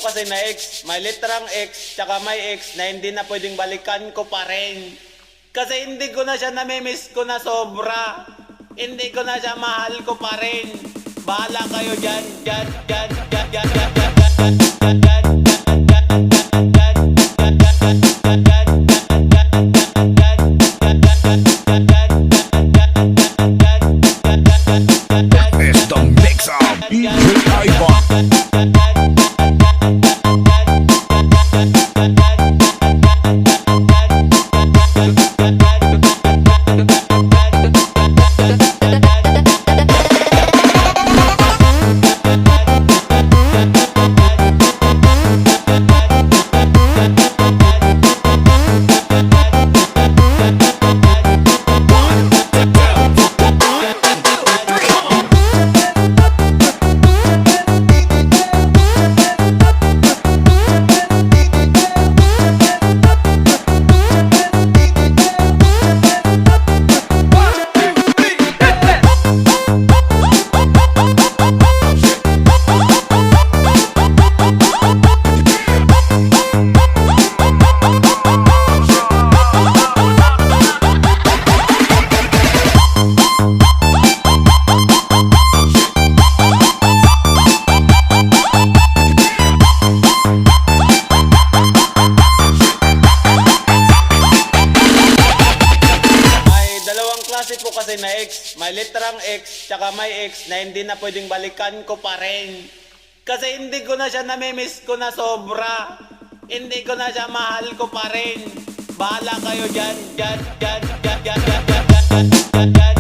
kasi na ex, may litrang X, tsaka may X na hindi na pwedeng balikan ko pa rin. Kasi hindi ko na siya namimiss ko na sobra. Hindi ko na siya mahal ko pa rin. Bahala kayo dyan, dyan, dyan, dyan, dyan, dyan, dyan, dyan, dyan, dyan, dyan. It's the mix of DJ Ivan. Klase po kasi na X, may litrang X, tsaka may X na hindi na pwedeng balikan ko pa rin. Kasi hindi ko na siya namimiss ko na sobra. Hindi ko na siya mahal ko pa rin. Bahala kayo dyan, dyan, dyan, dyan, dyan, dyan, dyan, dyan, dyan, dyan.